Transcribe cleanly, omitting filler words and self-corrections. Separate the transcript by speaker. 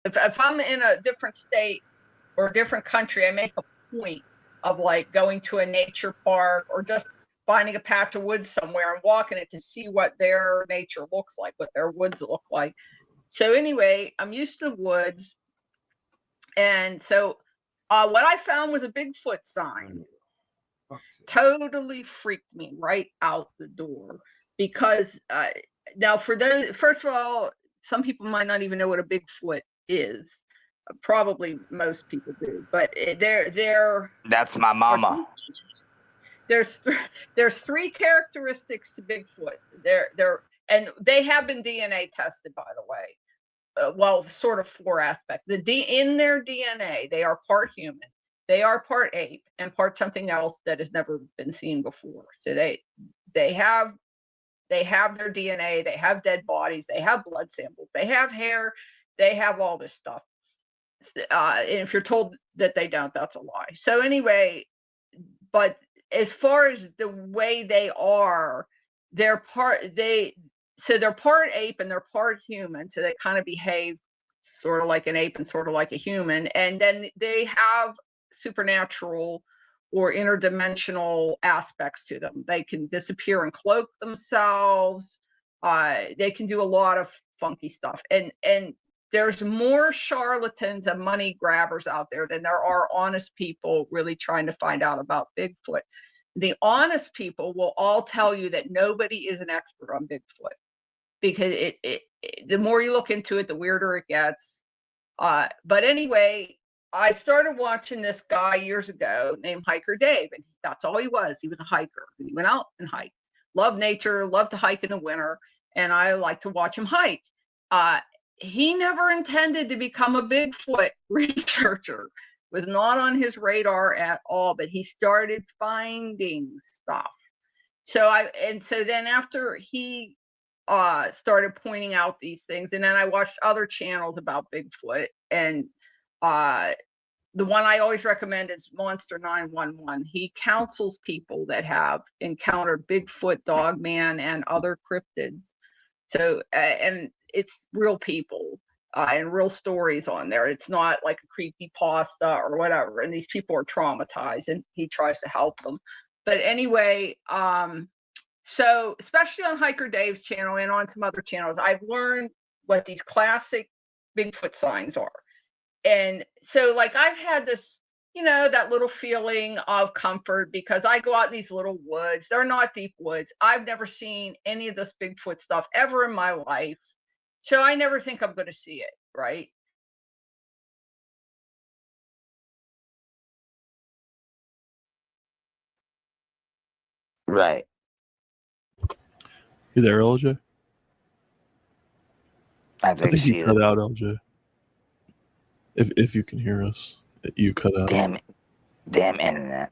Speaker 1: if I'm in a different state or a different country, I make a point of like going to a nature park or just finding a patch of woods somewhere and walking it to see what their nature looks like, what their woods look like. So anyway, I'm used to woods. And so what I found was a Bigfoot sign. Totally freaked me right out the door because now for those, first of all, some people might not even know what a Bigfoot is. Probably most people do, but they're
Speaker 2: that's my mama.
Speaker 1: There's 3 characteristics to Bigfoot. And they have been DNA tested, by the way. Well, sort of 4 aspects. In their DNA, they are part human, they are part ape, and part something else that has never been seen before. So they have their DNA, they have dead bodies, they have blood samples, they have hair, they have all this stuff. And if you're told that they don't, that's a lie. So anyway, but as far as the way they are, they're part ape and they're part human. So they kind of behave sort of like an ape and sort of like a human. And then they have supernatural or interdimensional aspects to them. They can disappear and cloak themselves. They can do a lot of funky stuff. And there's more charlatans and money grabbers out there than there are honest people really trying to find out about Bigfoot. The honest people will all tell you that nobody is an expert on Bigfoot because the more you look into it, the weirder it gets. But anyway, I started watching this guy years ago named Hiker Dave, and that's all he was. He was a hiker. He went out and hiked. Loved nature, loved to hike in the winter, and I like to watch him hike. He never intended to become a Bigfoot researcher. Was not on his radar at all, but he started finding stuff. So then after he started pointing out these things, and then I watched other channels about Bigfoot, and the one I always recommend is Monster 911. He counsels people that have encountered Bigfoot, Dogman, and other cryptids. So and it's real people and real stories on there. It's not like a creepy pasta or whatever. And these people are traumatized, and he tries to help them. But anyway, so especially on Hiker Dave's channel and on some other channels, I've learned what these classic Bigfoot signs are. And so like I've had this, that little feeling of comfort because I go out in these little woods. They're not deep woods. I've never seen any of this Bigfoot stuff ever in my life. So I never think I'm going to see it, right?
Speaker 2: Right.
Speaker 3: You there, Eljay?
Speaker 2: I think
Speaker 3: you cut out, Eljay. If you can hear us, you cut out.
Speaker 2: Damn internet.